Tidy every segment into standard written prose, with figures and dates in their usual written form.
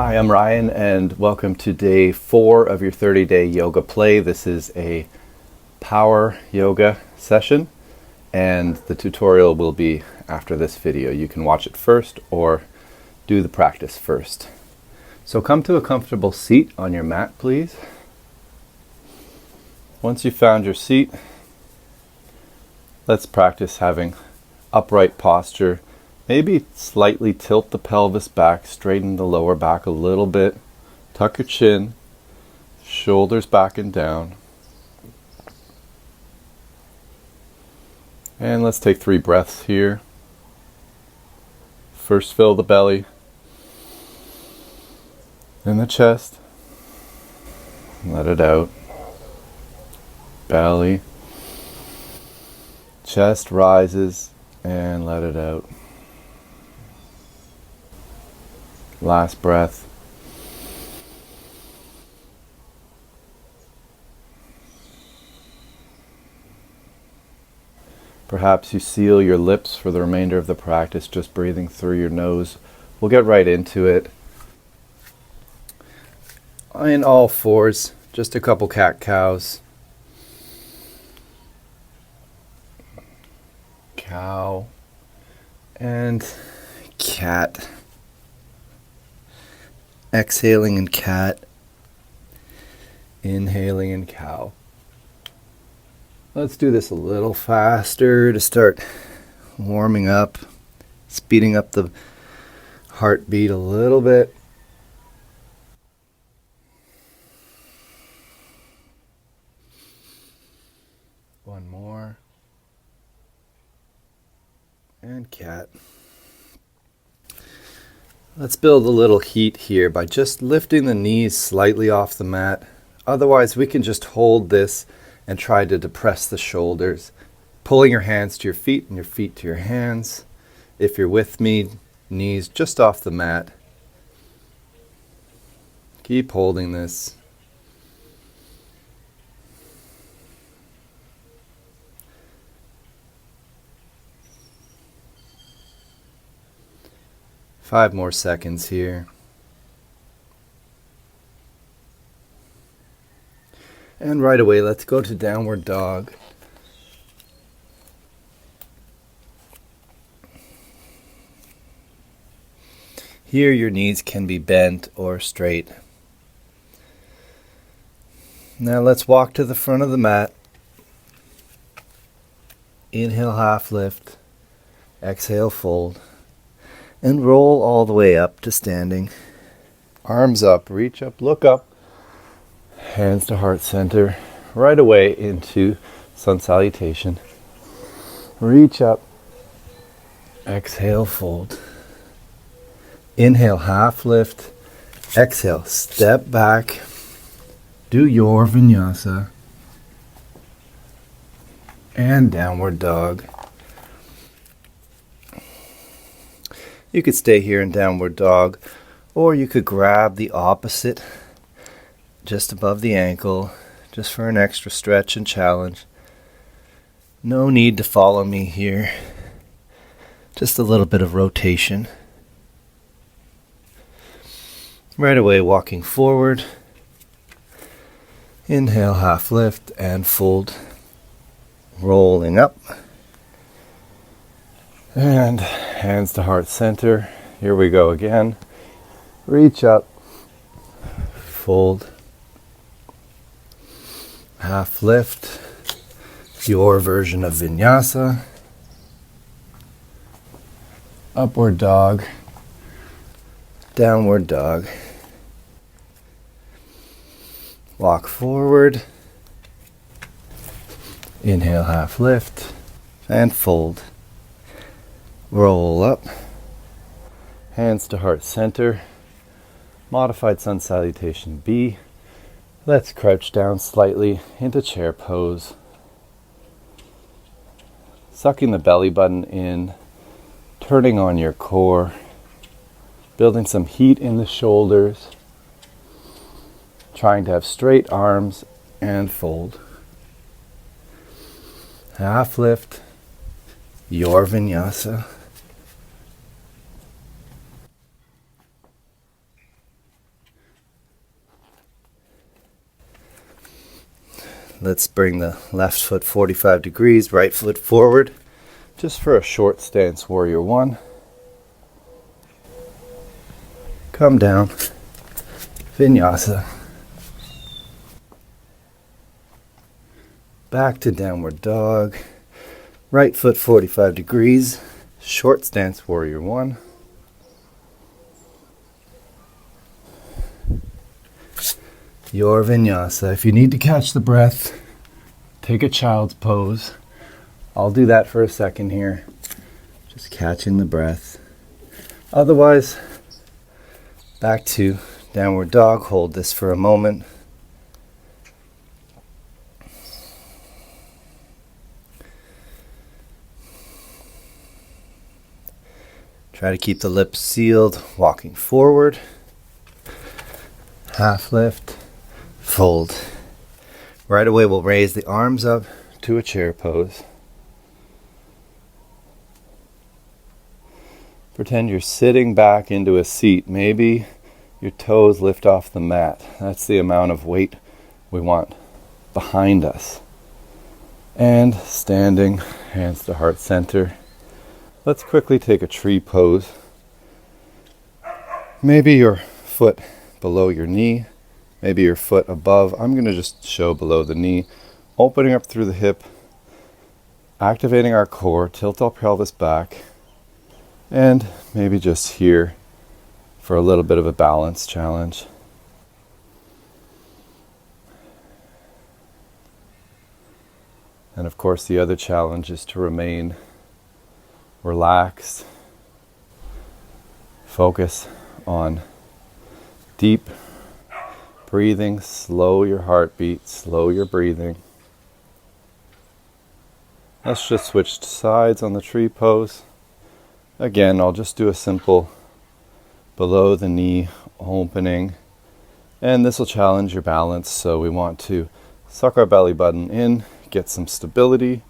Hi, I'm Ryan, and welcome to day 4 of your 30-day yoga play. This is a power yoga session, and the tutorial will be after this video. You can watch it first or do the practice first. So come to a comfortable seat on your mat, please. Once you've found your seat, let's practice having upright posture. Maybe slightly tilt the pelvis back, straighten the lower back a little bit, tuck your chin, shoulders back and down. And let's take 3 breaths here. First fill the belly, then the chest, let it out. Belly, chest rises and let it out. Last breath. Perhaps you seal your lips for the remainder of the practice, just breathing through your nose. We'll get right into it. In all fours, just a couple cat-cows. Cow and cat. Exhaling in cat, inhaling in cow. Let's do this a little faster to start warming up, speeding up the heartbeat a little bit. One more. And cat. Let's build a little heat here by just lifting the knees slightly off the mat. Otherwise, we can just hold this and try to depress the shoulders, pulling your hands to your feet and your feet to your hands. If you're with me, knees just off the mat. Keep holding this. Five more seconds here. And right away, let's go to downward dog. Here, your knees can be bent or straight. Now let's walk to the front of the mat. Inhale, half lift. Exhale, fold. And roll all the way up to standing. Arms up, reach up, look up. Hands to heart center. Right away into sun salutation. Reach up. Exhale, fold. Inhale, half lift. Exhale, step back. Do your vinyasa. And downward dog. You could stay here in downward dog, or you could grab the opposite just above the ankle, just for an extra stretch and challenge. No need to follow me here. Just a little bit of rotation. Right away, walking forward. Inhale, half lift, and fold. Rolling up. And hands to heart center. Here we go again. Reach up. Fold. Half lift. Your version of vinyasa. Upward dog. Downward dog. Walk forward. Inhale, half lift. And fold. Roll up. Hands to heart center. Modified sun salutation B. Let's crouch down slightly into chair pose. Sucking the belly button in. Turning on your core. Building some heat in the shoulders. Trying to have straight arms and fold. Half lift. Your vinyasa. Let's bring the left foot 45 degrees, right foot forward, just for a short stance, warrior one. Come down, vinyasa. Back to downward dog, right foot 45 degrees, short stance, warrior one. Your vinyasa. If you need to catch the breath, take a child's pose. I'll do that for a second here. Just catching the breath. Otherwise, back to downward dog. Hold this for a moment. Try to keep the lips sealed, walking forward. Half lift. Fold. Right away we'll raise the arms up to a chair pose. Pretend you're sitting back into a seat. Maybe your toes lift off the mat. That's the amount of weight we want behind us. And standing, hands to heart center. Let's quickly take a tree pose. Maybe your foot below your knee. Maybe your foot above. I'm going to just show below the knee. Opening up through the hip. Activating our core. Tilt our pelvis back. And maybe just here for a little bit of a balance challenge. And of course the other challenge is to remain relaxed. Focus on deep breathing, slow your heartbeat, slow your breathing. Let's just switch sides on the tree pose. Again, I'll just do a simple below the knee opening. And this will challenge your balance, so we want to suck our belly button in, get some stability,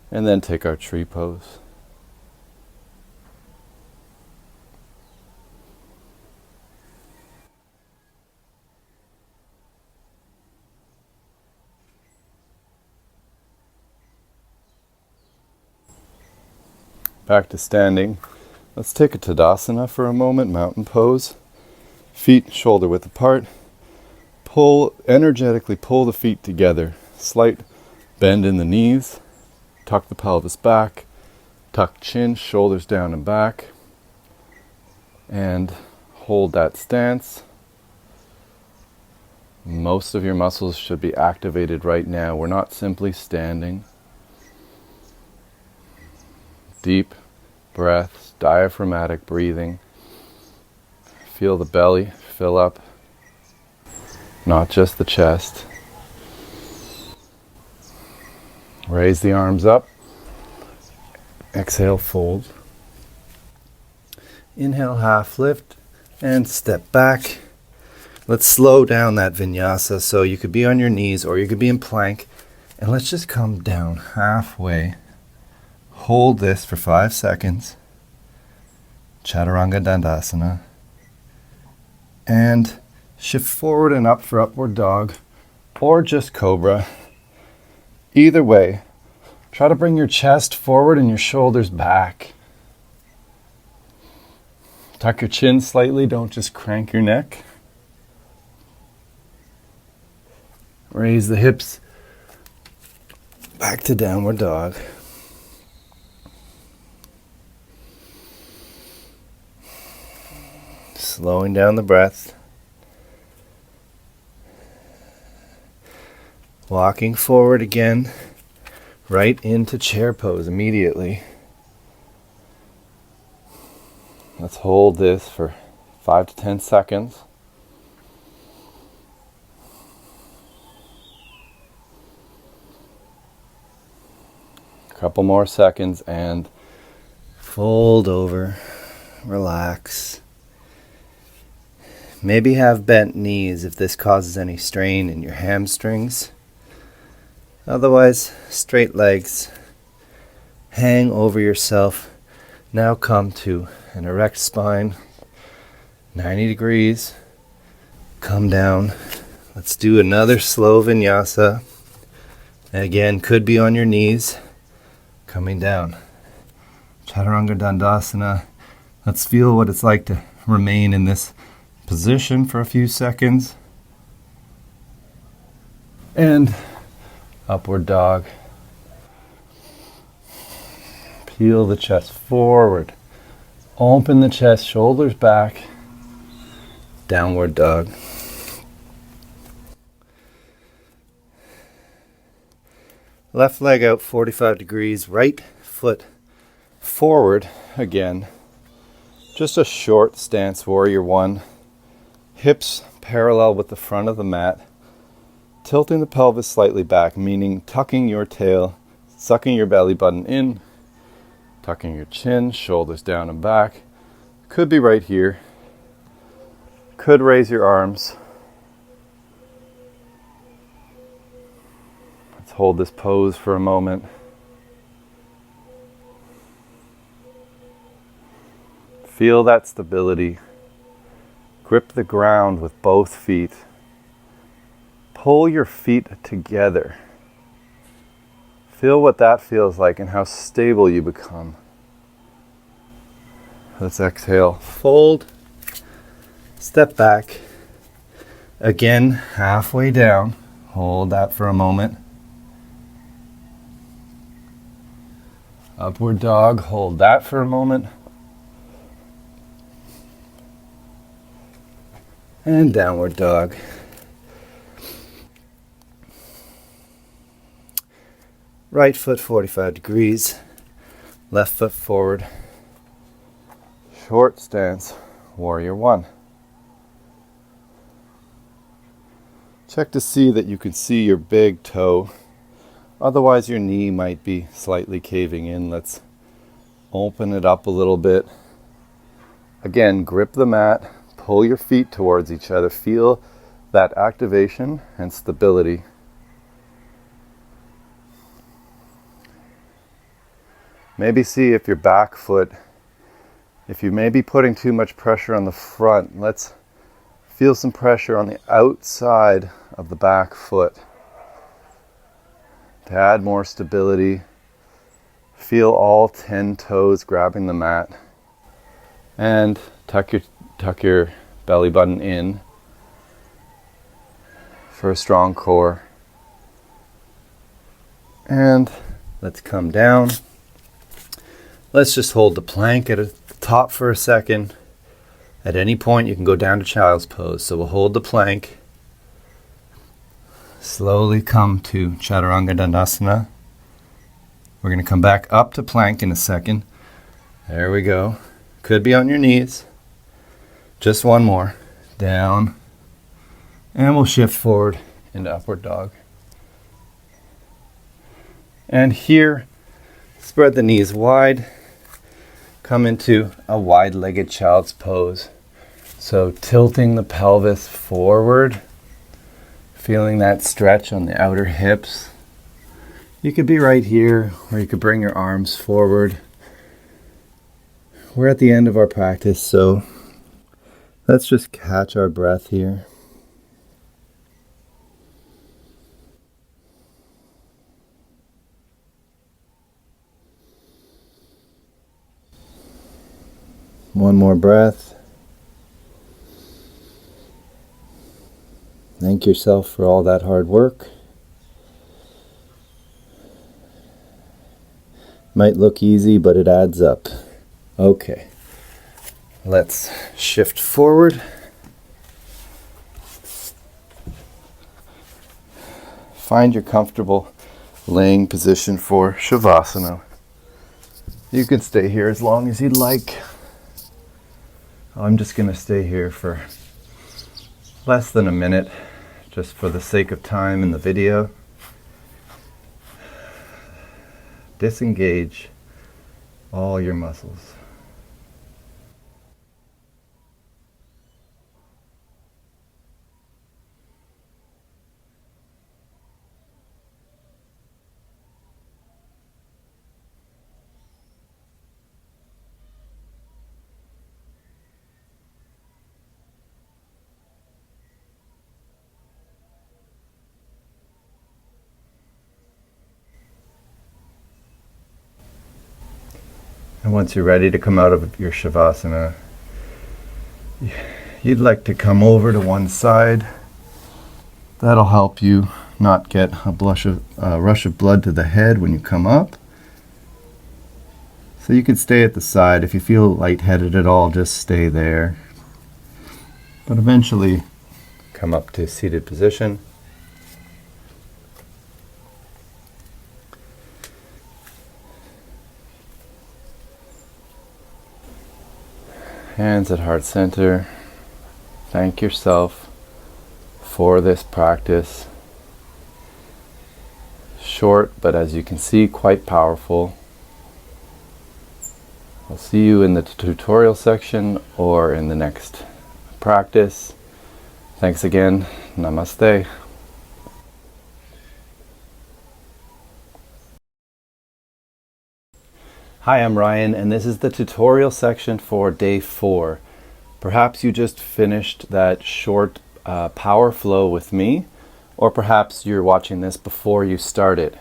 and then take our tree pose. Back to standing. Let's take a Tadasana for a moment, mountain pose. Feet shoulder width apart. Energetically pull the feet together. Slight bend in the knees. Tuck the pelvis back. Tuck chin, shoulders down and back. And hold that stance. Most of your muscles should be activated right now. We're not simply standing. Deep breaths, diaphragmatic breathing. Feel the belly fill up, not just the chest. Raise the arms up. Exhale, fold. Inhale, half lift, and step back. Let's slow down that vinyasa, so you could be on your knees or you could be in plank. And let's just come down halfway. Hold this for 5 seconds. Chaturanga Dandasana. And shift forward and up for upward dog or just cobra. Either way, try to bring your chest forward and your shoulders back. Tuck your chin slightly, don't just crank your neck. Raise the hips back to downward dog. Slowing down the breath. Walking forward again, right into chair pose immediately. Let's hold this for 5 to 10 seconds. A couple more seconds and fold over, relax. Maybe have bent knees if this causes any strain in your hamstrings. Otherwise, straight legs. Hang over yourself. Now come to an erect spine, 90 degrees. Come down. Let's do another slow vinyasa. Again, could be on your knees, coming down. Chaturanga Dandasana. Let's feel what it's like to remain in this position for a few seconds. And upward dog. Peel the chest forward. Open the chest, shoulders back. Downward dog. Left leg out 45 degrees, right foot forward again. Just a short stance, warrior one. Hips parallel with the front of the mat. Tilting the pelvis slightly back, meaning tucking your tail, sucking your belly button in, tucking your chin, shoulders down and back. Could be right here. Could raise your arms. Let's hold this pose for a moment. Feel that stability. Grip the ground with both feet. Pull your feet together. Feel what that feels like and how stable you become. Let's exhale. Fold. Step back. Again, halfway down. Hold that for a moment. Upward dog. Hold that for a moment. And downward dog. Right foot 45 degrees. Left foot forward. Short stance. Warrior one. Check to see that you can see your big toe. Otherwise your knee might be slightly caving in. Let's open it up a little bit. Again, grip the mat. Pull your feet towards each other. Feel that activation and stability. Maybe see if your back foot, if you may be putting too much pressure on the front, let's feel some pressure on the outside of the back foot. To add more stability, feel all 10 toes grabbing the mat. And tuck your belly button in for a strong core. And let's come down. Let's just hold the plank at the top for a second. At any point you can go down to child's pose. So we'll hold the plank. Slowly come to Chaturanga Dandasana. We're going to come back up to plank in a second. There we go. Could be on your knees. Just one more. Down. And we'll shift forward into upward dog. And here, spread the knees wide. Come into a wide-legged child's pose. So tilting the pelvis forward. Feeling that stretch on the outer hips. You could be right here, or you could bring your arms forward. We're at the end of our practice, so let's just catch our breath here. One more breath. Thank yourself for all that hard work. Might look easy, but it adds up. Okay. Let's shift forward. Find your comfortable laying position for Shavasana. You can stay here as long as you'd like. I'm just going to stay here for less than a minute, just for the sake of time in the video. Disengage all your muscles. And once you're ready to come out of your Shavasana, you'd like to come over to one side. That'll help you not get a rush of blood to the head when you come up. So you can stay at the side. If you feel lightheaded at all, just stay there. But eventually come up to seated position. Hands at heart center. Thank yourself for this practice. Short, but as you can see, quite powerful. I'll see you in the tutorial section or in the next practice. Thanks again. Namaste. Hi, I'm Ryan, and this is the tutorial section for day 4. Perhaps you just finished that short power flow with me, or perhaps you're watching this before you started.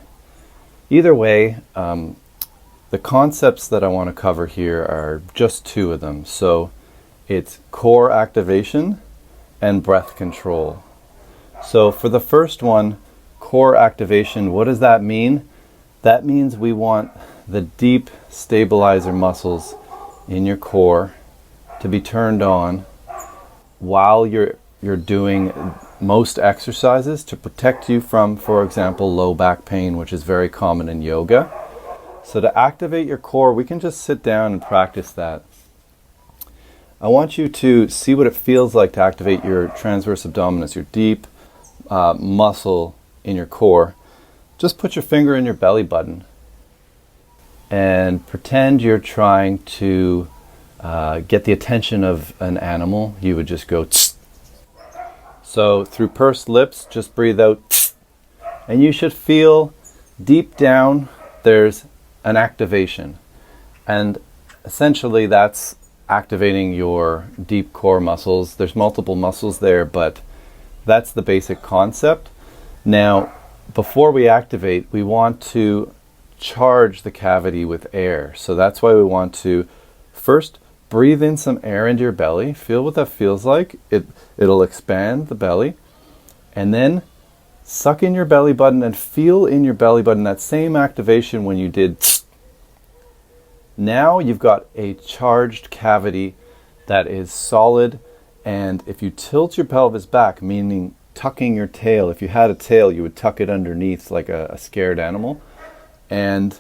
Either way, the concepts that I want to cover here are just 2 of them. So it's core activation and breath control. So for the first one, core activation, what does that mean? That means we want the deep stabilizer muscles in your core to be turned on while you're doing most exercises to protect you from, for example, low back pain, which is very common in yoga. So to activate your core, we can just sit down and practice that. I want you to see what it feels like to activate your transverse abdominis, your deep muscle in your core. Just put your finger in your belly button and pretend you're trying to get the attention of an animal. You would just go tss. So through pursed lips, just breathe out tss. And you should feel deep down there's an activation. And essentially that's activating your deep core muscles. There's multiple muscles there, but that's the basic concept. Now, before we activate, we want to charge the cavity with air. So that's why we want to first breathe in some air into your belly. Feel what that feels like. It'll expand the belly. And then suck in your belly button and feel in your belly button that same activation when you did. Now you've got a charged cavity that is solid, and if you tilt your pelvis back, meaning tucking your tail, if you had a tail, you would tuck it underneath like a scared animal, and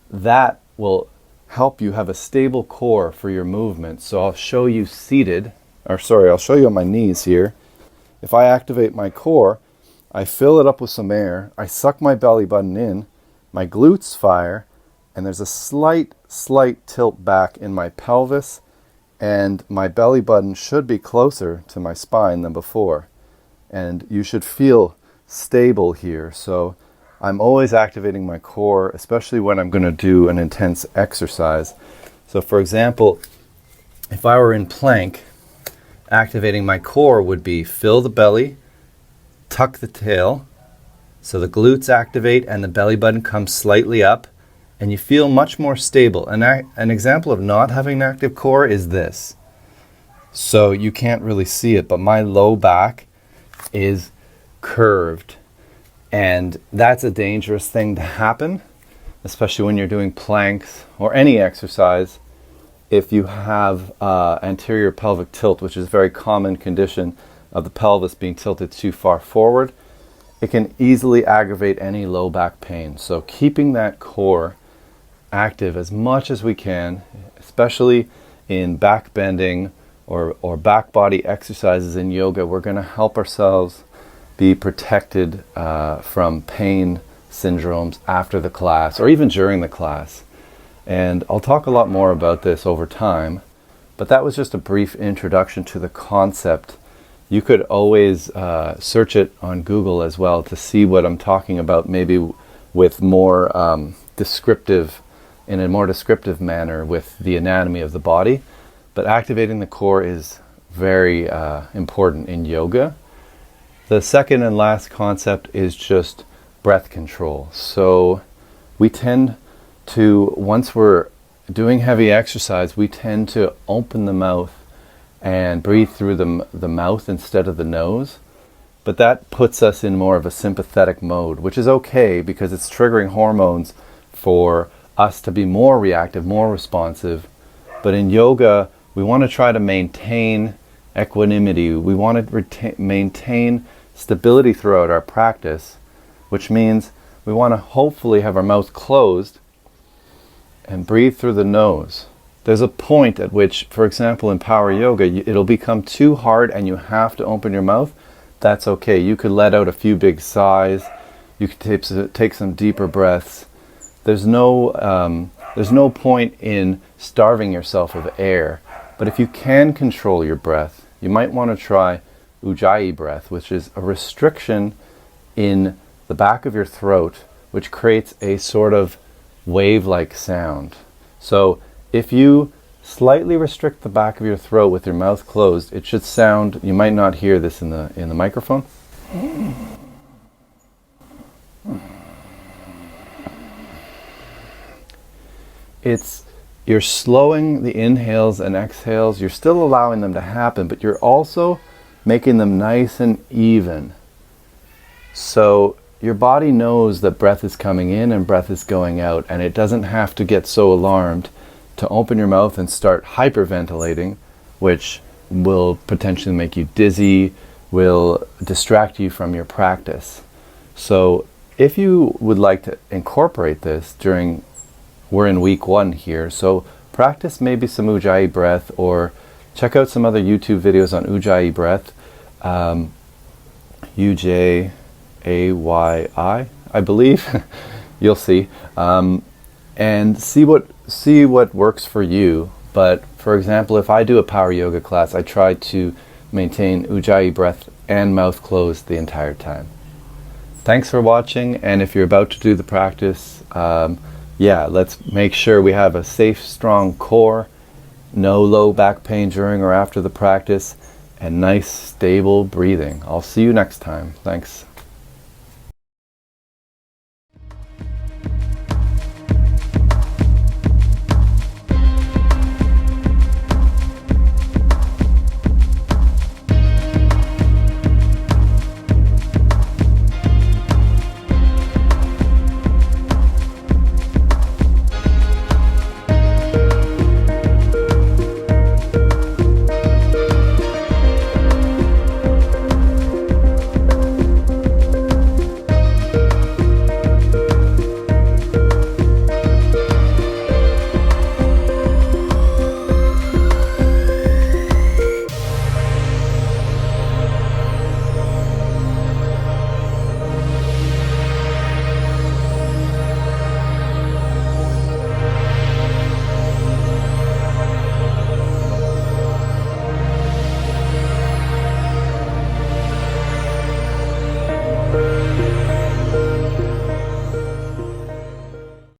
that will help you have a stable core for your movement. So I'll show you seated, I'll show you on my knees here. If I activate my core, I fill it up with some air, I suck my belly button in, my glutes fire, and there's a slight tilt back in my pelvis, and my belly button should be closer to my spine than before. And you should feel stable here. So I'm always activating my core, especially when I'm going to do an intense exercise. So for example, if I were in plank, activating my core would be fill the belly, tuck the tail, so the glutes activate and the belly button comes slightly up, and you feel much more stable. An example of not having an active core is this. So you can't really see it, but my low back is curved. And that's a dangerous thing to happen, especially when you're doing planks or any exercise. If you have anterior pelvic tilt, which is a very common condition of the pelvis being tilted too far forward, it can easily aggravate any low back pain. So keeping that core active as much as we can, especially in back bending or back body exercises in yoga, we're going to help ourselves be protected from pain syndromes after the class or even during the class. And I'll talk a lot more about this over time, but that was just a brief introduction to the concept. You could always search it on Google as well to see what I'm talking about, maybe with more descriptive, in a more descriptive manner with the anatomy of the body. But activating the core is very important in yoga. The second and last concept is just breath control. So we tend to, once we're doing heavy exercise, we tend to open the mouth and breathe through the mouth instead of the nose. But that puts us in more of a sympathetic mode, which is okay because it's triggering hormones for us to be more reactive, more responsive. But in yoga, we want to try to maintain equanimity. We want to maintain stability throughout our practice, which means we want to hopefully have our mouth closed and breathe through the nose. There's a point at which, for example, in power yoga, it'll become too hard and you have to open your mouth. That's okay. You could let out a few big sighs. You could take some deeper breaths. There's no point in starving yourself of air. But if you can control your breath, you might want to try Ujjayi breath, which is a restriction in the back of your throat, which creates a sort of wave-like sound. So if you slightly restrict the back of your throat with your mouth closed, it should sound, you might not hear this in the microphone. You're slowing the inhales and exhales. You're still allowing them to happen, but you're also making them nice and even. So your body knows that breath is coming in and breath is going out, and it doesn't have to get so alarmed to open your mouth and start hyperventilating, which will potentially make you dizzy, will distract you from your practice. So if you would like to incorporate this we're in week 1 here, so practice maybe some Ujjayi breath, or check out some other YouTube videos on Ujjayi breath, Ujjayi, I believe. You'll see, and see what works for you. But for example, if I do a power yoga class, I try to maintain Ujjayi breath and mouth closed the entire time. Thanks for watching, and if you're about to do the practice, let's make sure we have a safe, strong core, no low back pain during or after the practice, and nice, stable breathing. I'll see you next time. Thanks.